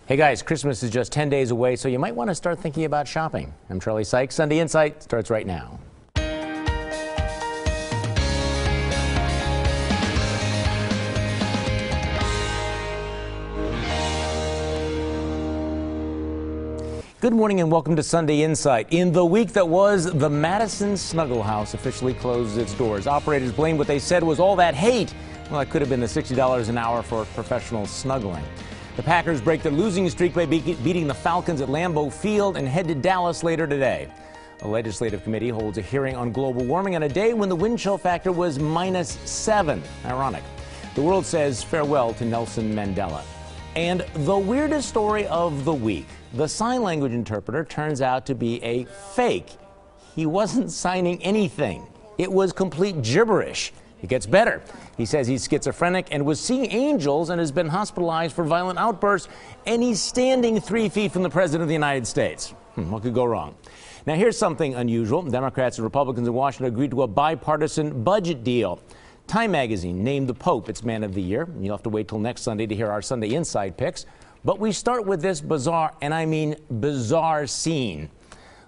Hey guys, Christmas is just 10 days away, so you might want to start thinking about shopping. I'm Charlie Sykes. Sunday Insight starts right now. Good morning and welcome to Sunday Insight. In the week that was, the Madison Snuggle House officially closed its doors. Operators blamed what they said was all that hate. Well, it could have been the $60 an hour for professional snuggling. The Packers break their losing streak by beating the Falcons at Lambeau Field and head to Dallas later today. A legislative committee holds a hearing on global warming on a day when the wind chill factor was -7. Ironic. The world says farewell to Nelson Mandela. And the weirdest story of the week. The sign language interpreter turns out to be a fake. He wasn't signing anything. It was complete gibberish. It gets better. He says he's schizophrenic and was seeing angels and has been hospitalized for violent outbursts, and he's standing 3 feet from the President of the United States. What could go wrong? Now, here's something unusual. Democrats and Republicans in Washington agreed to a bipartisan budget deal. Time magazine named the Pope its Man of the Year. You'll have to wait till next Sunday to hear our Sunday Inside picks. But we start with this bizarre, and I mean bizarre, scene.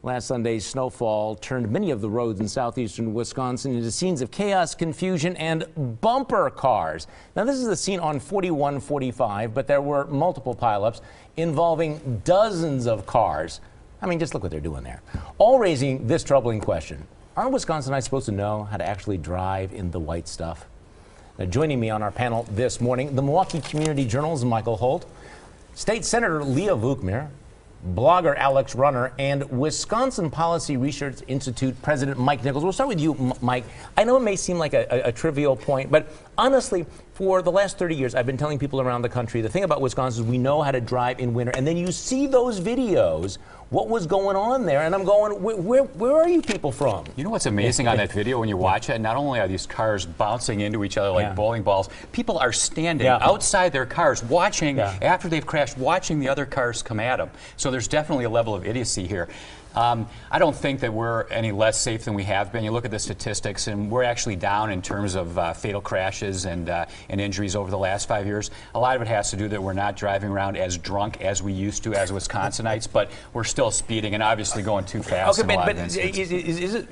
Last Sunday's snowfall turned many of the roads in southeastern Wisconsin into scenes of chaos, confusion, and bumper cars. Now, this is the scene on 4145, but there were multiple pileups involving dozens of cars. I mean, just look what they're doing there. All raising this troubling question. Aren't Wisconsinites supposed to know how to actually drive in the white stuff? Now, joining me on our panel this morning, the Milwaukee Community Journal's Mikel Holt, State Senator Leah Vukmir, blogger Alex Runner, and Wisconsin Policy Research Institute President Mike Nichols. We'll start with you, Mike. I know it may seem like a trivial point, but honestly, for the last 30 years, I've been telling people around the country, the thing about Wisconsin is we know how to drive in winter, and then you see those videos, what was going on there, and I'm going, where are you people from? You know what's amazing on that video when you watch it? Not only are these cars bouncing into each other like bowling balls, people are standing outside their cars watching, after they've crashed, watching the other cars come at them. So there's definitely a level of idiocy here. I don't think that we're any less safe than we have been. You look at the statistics, and we're actually down in terms of fatal crashes and injuries over the last 5 years. A lot of it has to do that we're not driving around as drunk as we used to as Wisconsinites, but we're still speeding and obviously going too fast. Okay, but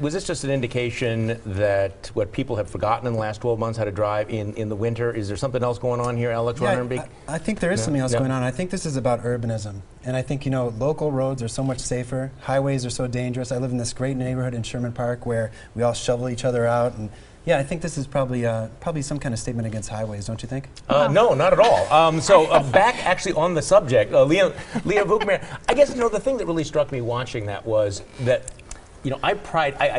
was this just an indication that what people have forgotten in the last 12 months how to drive in the winter? Is there something else going on here, Alex? I think there is something else going on. I think this is about urbanism. And I think, you know, local roads are so much safer. Highways are so dangerous. I live in this great neighborhood in Sherman Park where we all shovel each other out. And yeah, I think this is probably some kind of statement against highways, don't you think? No, not at all. Back actually on the subject, Leah Vukmir, I guess, you know, the thing that really struck me watching that was that, you know, I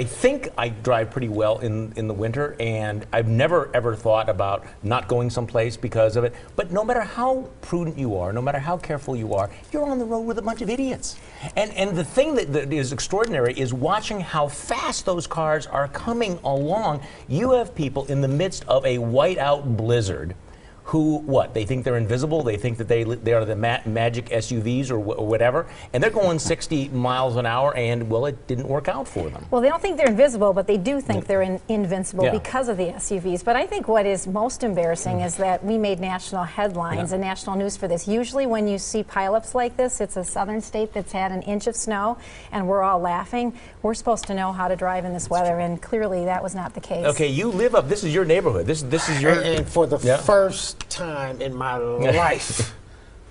think I drive pretty well in the winter, and I've never ever thought about not going someplace because of it. But no matter how prudent you are, no matter how careful you are, you're on the road with a bunch of idiots. And the thing that is extraordinary is watching how fast those cars are coming along. You have people in the midst of a whiteout blizzard who, they think they're invisible, they think that they are the magic SUVs or whatever, and they're going 60 miles an hour, and, well, it didn't work out for them. Well, they don't think they're invisible, but they do think they're invincible because of the SUVs. But I think what is most embarrassing is that we made national headlines and national news for this. Usually when you see pileups like this, it's a southern state that's had an inch of snow, and we're all laughing. We're supposed to know how to drive in this weather, and clearly that was not the case. Okay, you live up, this is your neighborhood. This is your... And for the first time in my life,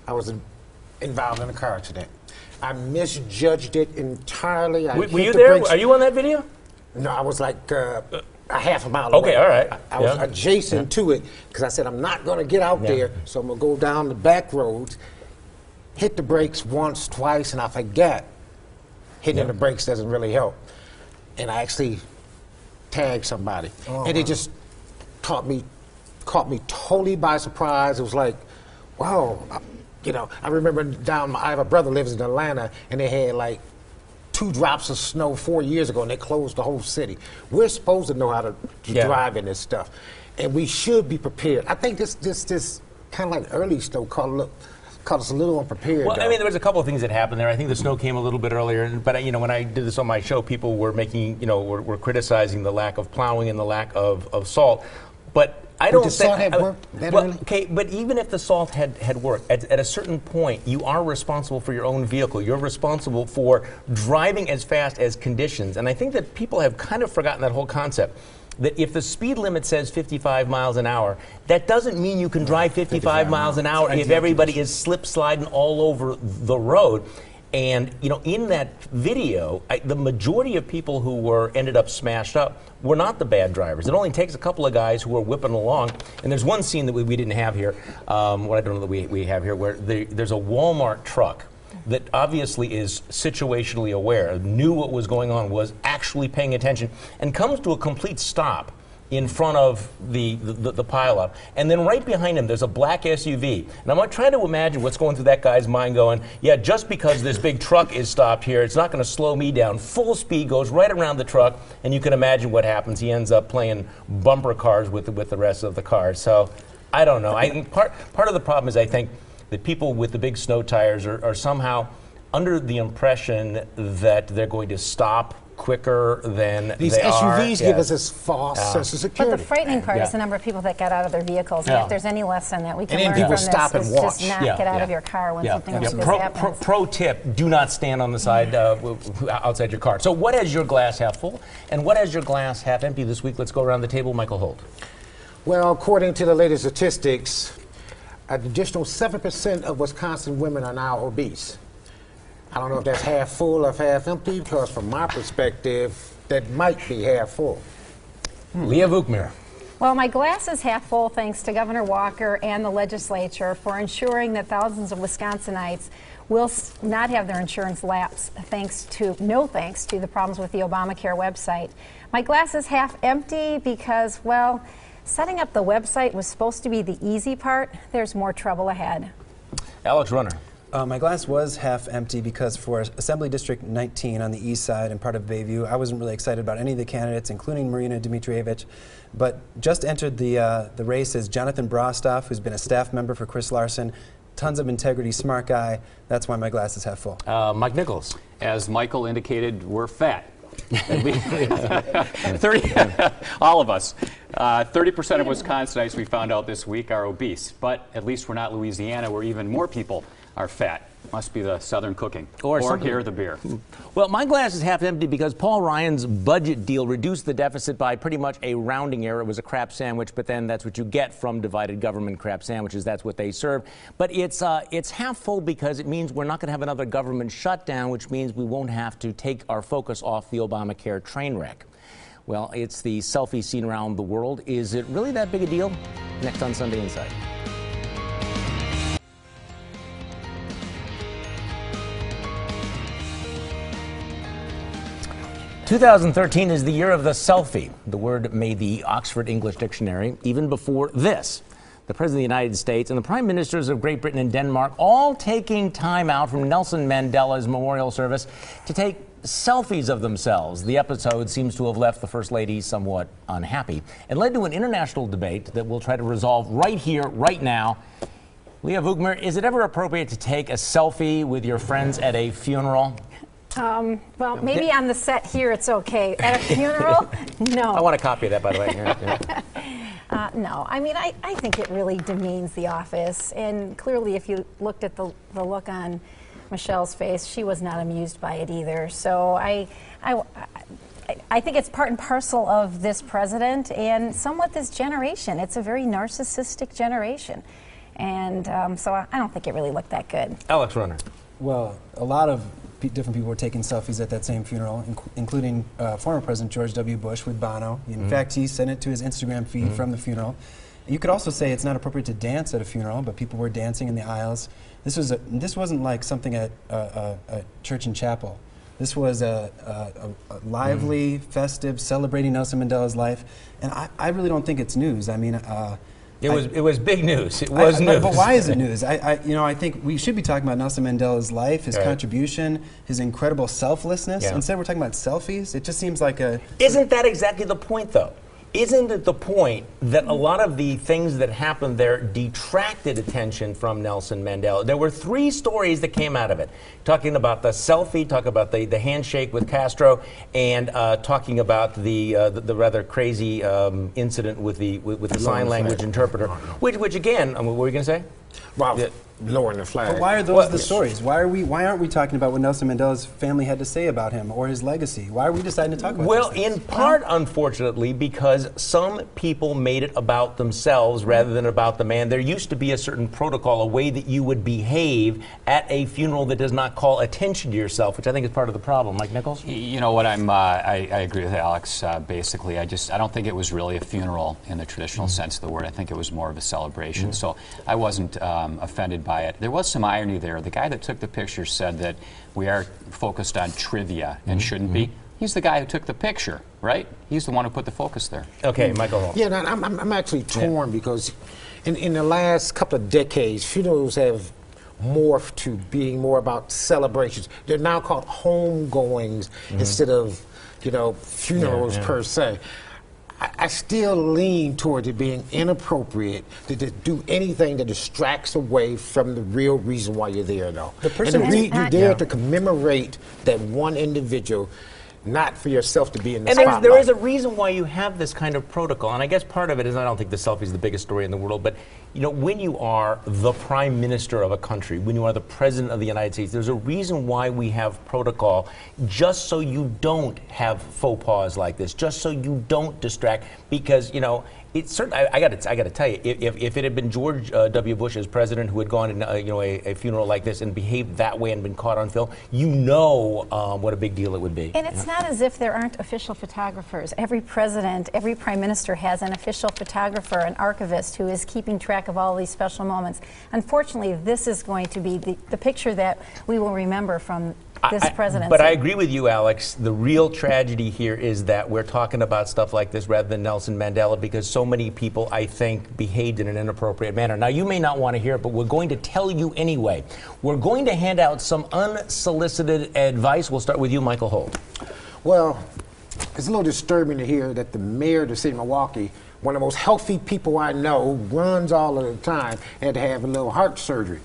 I was involved in a car accident. I misjudged it entirely. Were you there? Are you on that video? No, I was like a half a mile Okay, away. all right. I was adjacent to it because I said, I'm not going to get out there, so I'm going to go down the back roads, hit the brakes once, twice, and I forgot hitting the brakes doesn't really help. And I actually tagged somebody. And it just caught me totally by surprise. It was like, wow. You know, I remember I have a brother lives in Atlanta, and they had like 2 drops of snow 4 years ago, and they closed the whole city. We're supposed to know how to drive in this stuff, and we should be prepared. I think this kind of like early snow caught us a little unprepared. Well, I mean, there was a couple of things that happened there. I think the snow came a little bit earlier, but you know, when I did this on my show, people were making, you know, were criticizing the lack of plowing and the lack of salt. But I don't the think salt had worked better. Well, okay, but even if the salt had worked, at a certain point, you are responsible for your own vehicle. You're responsible for driving as fast as conditions. And I think that people have kind of forgotten that whole concept. That if the speed limit says 55 miles an hour, that doesn't mean you can drive 55 miles an hour if everybody is slip sliding all over the road. And you know, in that video, the majority of people who ended up smashed up were not the bad drivers. It only takes a couple of guys who were whipping along. And there's one scene that we didn't have here, what I don't know that we have here, where there's a Walmart truck that obviously is situationally aware, knew what was going on, was actually paying attention, and comes to a complete stop in front of the pileup. And then right behind him, there's a black SUV. And I'm trying to imagine what's going through that guy's mind going, yeah, just because this big truck is stopped here, it's not going to slow me down. Full speed, goes right around the truck, and you can imagine what happens. He ends up playing bumper cars with the rest of the cars. So I don't know. I think part of the problem is I think that people with the big snow tires are somehow under the impression that they're going to stop quicker than these they SUVs are. give us this false sense of security. But the frightening part is the number of people that got out of their vehoules. And if there's any lesson that we can learn from this, stop and is watch. just not get out of your car when something like this happens. Pro tip, do not stand on the side outside your car. So what has your glass half full and what has your glass half empty this week? Let's go around the table. Michael Holt. Well, according to the latest statistics, an additional 7% of Wisconsin women are now obese. I don't know if that's half full or half empty, because from my perspective, that might be half full. Leah Vukmir. Well, my glass is half full thanks to Governor Walker and the legislature for ensuring that thousands of Wisconsinites will not have their insurance lapse no thanks to the problems with the Obamacare website. My glass is half empty because, well, setting up the website was supposed to be the easy part. There's more trouble ahead. Alex Runner. My glass was half empty because for Assembly District 19 on the east side and part of Bayview, I wasn't really excited about any of the candidates, including Marina Dimitrievich. But just entered the race is Jonathan Brostoff, who's been a staff member for Chris Larson. Tons of integrity, smart guy. That's why my glass is half full. Mike Nichols. As Michael indicated, we're fat. 30, all of us. 30% of Wisconsinites, we found out this week, are obese. But at least we're not Louisiana, where even more people are fat. Must be the southern cooking. Or here, the beer. Well, my glass is half empty because Paul Ryan's budget deal reduced the deficit by pretty much a rounding error. It was a crap sandwich, but then that's what you get from divided government crap sandwiches. That's what they serve. But it's half full because it means we're not going to have another government shutdown, which means we won't have to take our focus off the Obamacare train wreck. Well, it's the selfie seen around the world. Is it really that big a deal? Next on Sunday Inside. 2013 is the year of the selfie. The word made the Oxford English Dictionary even before this. The President of the United States and the Prime Ministers of Great Britain and Denmark all taking time out from Nelson Mandela's memorial service to take selfies of themselves. The episode seems to have left the First Lady somewhat unhappy and led to an international debate that we'll try to resolve right here, right now. Leah Vukmir, is it ever appropriate to take a selfie with your friends at a funeral? Well, maybe on the set here it's okay. At a funeral, no. I want a copy of that, by the way. No, I mean, I think it really demeans the office. And clearly, if you looked at the look on Michelle's face, she was not amused by it either. So I think it's part and parcel of this president and somewhat this generation. It's a very narcissistic generation. And so I don't think it really looked that good. Alex Runner. Well, a lot of different people were taking selfies at that same funeral, including former President George W. Bush with Bono. In fact, he sent it to his Instagram feed from the funeral. You could also say it's not appropriate to dance at a funeral, but people were dancing in the aisles. This wasn't like something at a church and chapel. This was a lively, festive, celebrating Nelson Mandela's life, and I really don't think it's news. I mean, it was big news. It was news. But why is it news? I think we should be talking about Nelson Mandela's life, his contribution, his incredible selflessness. Instead, we're talking about selfies. It just seems like a... Isn't that exactly the point, though? isn't it the point that a lot of the things that happened there detracted attention from Nelson Mandela? There were 3 stories that came out of it, talking about the selfie, talking about the handshake with Castro, and talking about the rather crazy incident with the sign language interpreter, which again, what were you going to say? Well, lowering the flag. But why are those the stories? Why aren't we talking about what Nelson Mandela's family had to say about him or his legacy? Why are we deciding to talk about Well, these things? in part, unfortunately, because some people made it about themselves rather than about the man. There used to be a certain protocol, a way that you would behave at a funeral that does not call attention to yourself, which I think is part of the problem. Mike Nichols? You know what, I agree with Alex, basically. I don't think it was really a funeral in the traditional sense of the word. I think it was more of a celebration. So I wasn't offended by it. There was some irony there. The guy that took the picture said that we are focused on trivia and shouldn't be. He's the guy who took the picture, right? He's the one who put the focus there. Okay, Mikel Holt. Yeah, no, I'm actually torn because in the last couple of decades, funerals have morphed to being more about celebrations. They're now called homegoings instead of, funerals per se. I still lean towards it being inappropriate to do anything that distracts away from the real reason why you're there, though. The person you're there to commemorate that one individual, not for yourself to be in the spotlight. And there is a reason why you have this kind of protocol, and I guess part of it is, I don't think the selfie is the biggest story in the world, but when you are the prime minister of a country, when you are the president of the United States, there's a reason why we have protocol, just so you don't have faux pas like this, just so you don't distract, because it's certain. I got to tell you, if it had been George W. Bush as president who had gone to a funeral like this and behaved that way and been caught on film, what a big deal it would be. And it's not as if there aren't official photographers. Every president, every prime minister has an official photographer, an archivist who is keeping track of all these special moments. Unfortunately, this is going to be the picture that we will remember from this presidency. But I agree with you, Alex. The real tragedy here is that we're talking about stuff like this rather than Nelson Mandela, because so many people, I think, behaved in an inappropriate manner. Now, you may not want to hear it, but we're going to tell you anyway. We're going to hand out some unsolicited advice. We'll start with you, Mikel Holt. Well, it's a little disturbing to hear that the mayor of the city of Milwaukee, one of the most healthy people I know, runs all of the time, had to have a little heart surgery.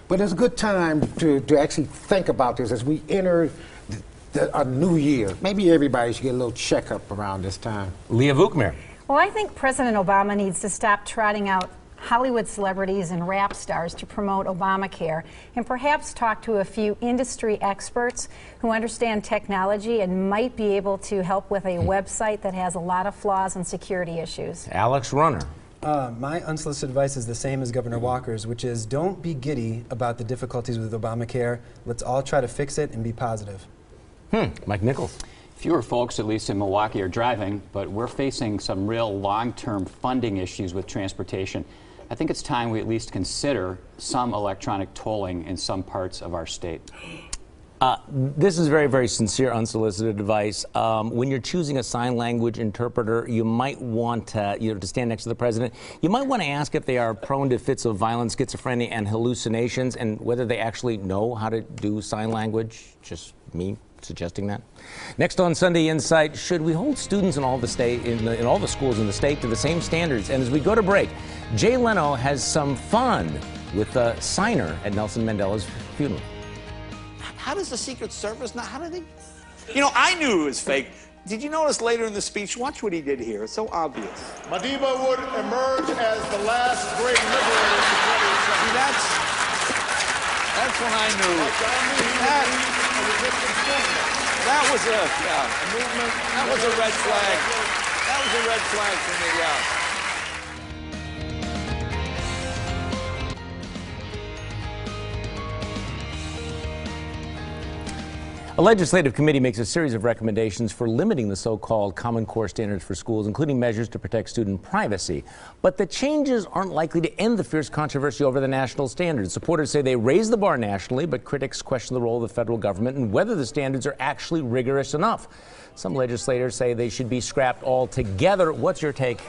But it's a good time to actually think about this as we enter a new year. Maybe everybody should get a little checkup around this time. Leah Vukmir. Well, I think President Obama needs to stop trotting out Hollywood celebrities and rap stars to promote Obamacare, and perhaps talk to a few industry experts who understand technology and might be able to help with a website that has a lot of flaws and security issues. Alex Runner. My unsolicited advice is the same as Governor Walker's, which is don't be giddy about the difficulties with Obamacare. Let's all try to fix it and be positive. Mike Nichols. Fewer folks, at least in Milwaukee, are driving, but we're facing some real long-term funding issues with transportation. I think it's time we at least consider some electronic tolling in some parts of our state. This is very, very sincere, unsolicited advice. When you're choosing a sign language interpreter, you might want to stand next to the president. You might want to ask if they are prone to fits of violence, schizophrenia, and hallucinations, and whether they actually know how to do sign language. Just me suggesting that. Next on Sunday Insight, should we hold students in all the in all the schools in the state to the same standards? And as we go to break, Jay Leno has some fun with a signer at Nelson Mandela's funeral. How does the Secret Service how do they? I knew it was fake. Did you notice later in the speech? Watch what he did here. It's so obvious. Madiba would emerge as the last great liberator of the 20th century. That's when I knew. That was a movement. That was a red flag. That was a red flag for me, yeah. A legislative committee makes a series of recommendations for limiting the so-called Common Core standards for schools, including measures to protect student privacy. But the changes aren't likely to end the fierce controversy over the national standards. Supporters say they raise the bar nationally, but critics question the role of the federal government and whether the standards are actually rigorous enough. Some legislators say they should be scrapped altogether. What's your take,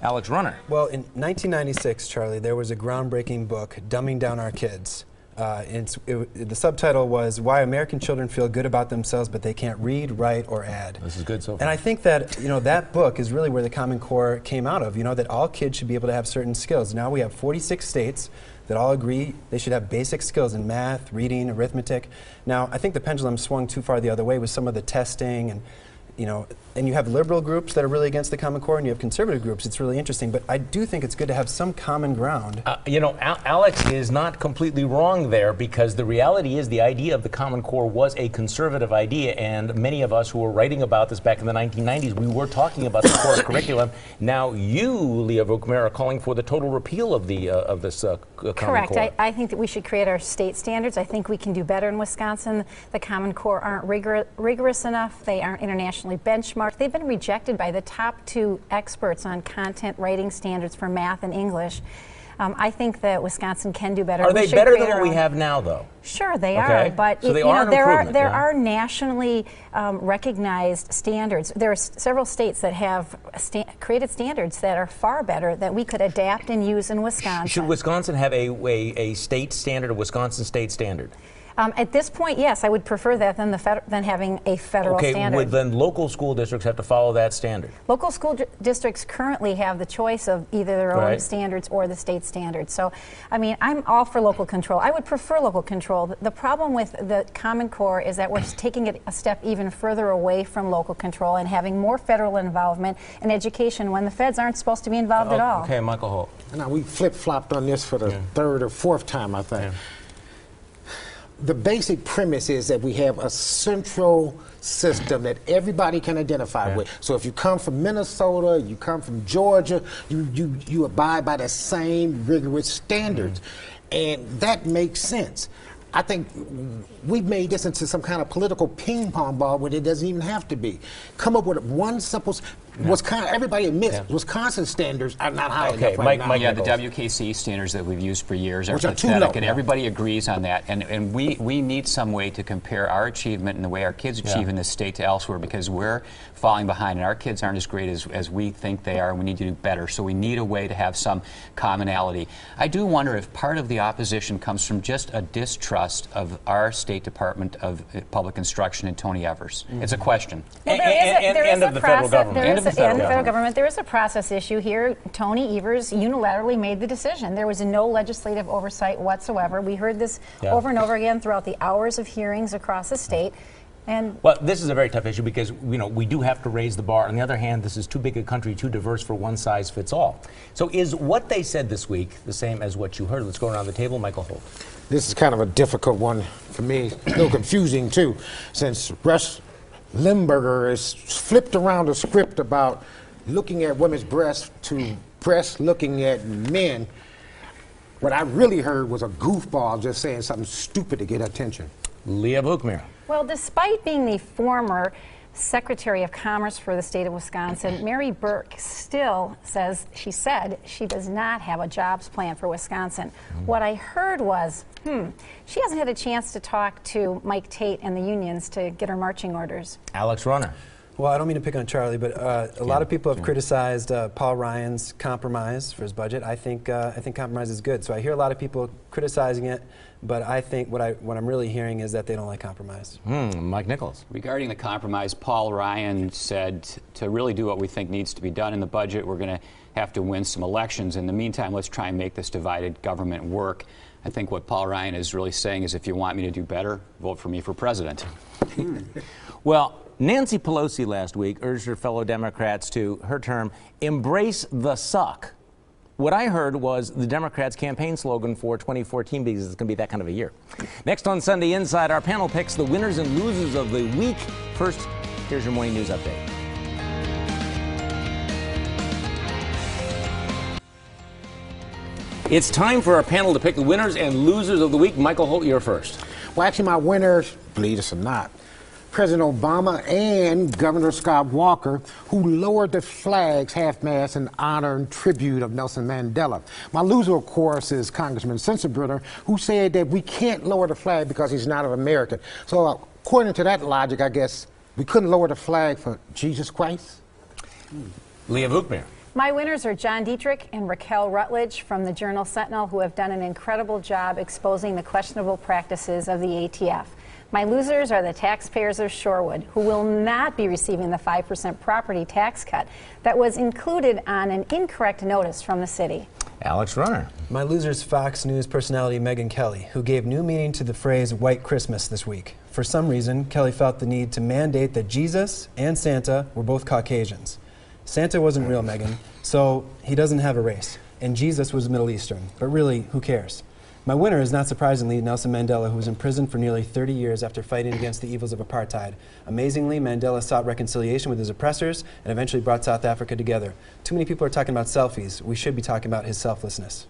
Alex Runner? Well, in 1996, Charlie, there was a groundbreaking book, Dumbing Down Our Kids. The subtitle was "Why American Children Feel Good About Themselves, but They Can't Read, Write, or Add." This is good so far. And I think that that book is really where the Common Core came out of. That all kids should be able to have certain skills. Now we have 46 states that all agree they should have basic skills in math, reading, arithmetic. Now I think the pendulum swung too far the other way with some of the testing and. And you have liberal groups that are really against the Common Core, and you have conservative groups. It's really interesting, but I do think it's good to have some common ground. Alex is not completely wrong there, because the reality is the idea of the Common Core was a conservative idea, and many of us who were writing about this back in the 1990s, we were talking about the core curriculum. Now you, Leah Vukmir, are calling for the total repeal of the this Common Core. Correct. I think that we should create our state standards. I think we can do better in Wisconsin. The Common Core aren't rigorous enough. They aren't internationally benchmarked. They've been rejected by the top 2 experts on content writing standards for math and English. I think that Wisconsin can do better. Are they better than what we have now, though? Sure, they are. But so there are nationally recognized standards. There are several states that have created standards that are far better that we could adapt and use in Wisconsin. Should Wisconsin have a state standard, a Wisconsin state standard? At this point, yes, I would prefer that than having a federal standard. Would then local school districts have to follow that standard? Local school districts currently have the choice of either their own standards or the state standards. So, I mean, I'm all for local control. I would prefer local control. The problem with the Common Core is that we're taking it a step even further away from local control and having more federal involvement in education when the feds aren't supposed to be involved at all. Okay, Mikel Holt. Now, we flip-flopped on this for the 3rd or 4th time, I think. The basic premise is that we have a central system that everybody can identify with. So if you come from Minnesota, you come from Georgia, you abide by the same rigorous standards. And that makes sense. I think we've made this into some kind of political ping pong ball where it doesn't even have to be. Come up with one simple. Everybody admits Wisconsin standards are not high enough right now. Yeah, the WKC standards that we've used for years are pathetic, and everybody agrees on that. And we need some way to compare our achievement and the way our kids achieve in this state to elsewhere, because we're falling behind, and our kids aren't as great as we think they are, and we need to do better. So we need a way to have some commonality. I do wonder if part of the opposition comes from just a distrust of our State Department of Public Instruction and Tony Evers. It's a question. Well, and of the federal government. And the federal government. There is a process issue here. Tony Evers unilaterally made the decision. There was no legislative oversight whatsoever. We heard this over and over again throughout the hours of hearings across the state. Well, this is a very tough issue because we do have to raise the bar. On the other hand, this is too big a country, too diverse for one size fits all. So is what they said this week the same as what you heard? Let's go around the table. Mikel Holt. This is kind of a difficult one for me, a little confusing too, since Rush Limburger has flipped around the script about looking at women's breasts to breasts looking at men. What I really heard was a goofball just saying something stupid to get attention. Leah Vukmir. Well, despite being the former Secretary of Commerce for the state of Wisconsin, Mary Burke still said she does not have a jobs plan for Wisconsin. What I heard was, she hasn't had a chance to talk to Mike Tate and the unions to get her marching orders. Alex Runner. Well, I don't mean to pick on Charlie, but a lot of people have criticized Paul Ryan's compromise for his budget. I think compromise is good. So I hear a lot of people criticizing it, but I think what I'm really hearing is that they don't like compromise. Mike Nichols. Regarding the compromise, Paul Ryan said to really do what we think needs to be done in the budget, we're going to have to win some elections. In the meantime, let's try and make this divided government work. I think what Paul Ryan is really saying is, if you want me to do better, vote for me for president. Well, Nancy Pelosi last week urged her fellow Democrats to, her term, embrace the suck. What I heard was the Democrats' campaign slogan for 2014, because it's going to be that kind of a year. Next on Sunday Inside, our panel picks the winners and losers of the week. First, here's your morning news update. It's time for our panel to pick the winners and losers of the week. Mikel Holt, you're first. Well, actually, my winners, believe this or not, President Obama and Governor Scott Walker, who lowered the flags half-mast in honor and tribute of Nelson Mandela. My loser, of course, is Congressman Sensenbrenner, who said that we can't lower the flag because he's not an American. So according to that logic, I guess we couldn't lower the flag for Jesus Christ. Leah Vukmir. My winners are John Dietrich and Raquel Rutledge from the Journal Sentinel, who have done an incredible job exposing the questionable practices of the ATF. My losers are the taxpayers of Shorewood, who will not be receiving the 5% property tax cut that was included on an incorrect notice from the city. Alex Runner. My loser's Fox News personality Megyn Kelly, who gave new meaning to the phrase White Christmas this week. For some reason, Kelly felt the need to mandate that Jesus and Santa were both Caucasians. Santa wasn't real, Megyn, so he doesn't have a race. And Jesus was Middle Eastern. But really, who cares? My winner is not surprisingly Nelson Mandela, who was imprisoned for nearly 30 years after fighting against the evils of apartheid. Amazingly, Mandela sought reconciliation with his oppressors and eventually brought South Africa together. Too many people are talking about selfies. We should be talking about his selflessness.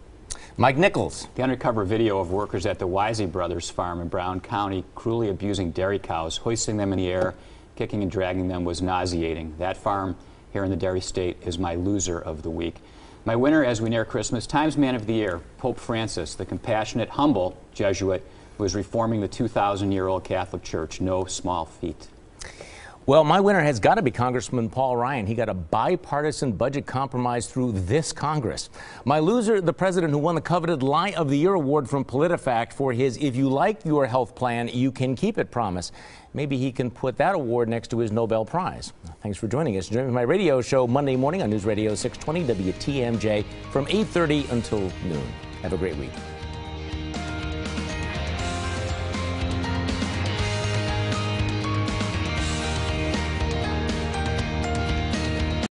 Mike Nichols. The undercover video of workers at the Wisey Brothers farm in Brown County cruelly abusing dairy cows, hoisting them in the air, kicking and dragging them was nauseating. That farm here in the dairy state is my loser of the week. My winner, as we near Christmas, Times Man of the Year, Pope Francis, the compassionate, humble Jesuit who is reforming the 2,000-year-old Catholic Church. No small feat. Well, my winner has got to be Congressman Paul Ryan. He got a bipartisan budget compromise through this Congress. My loser, the president who won the coveted Lie of the Year award from PolitiFact for his "If you like your health plan, you can keep it" promise. Maybe he can put that award next to his Nobel Prize. Thanks for joining us. Join my radio show Monday morning on News Radio 620 WTMJ from 8:30 until noon. Have a great week.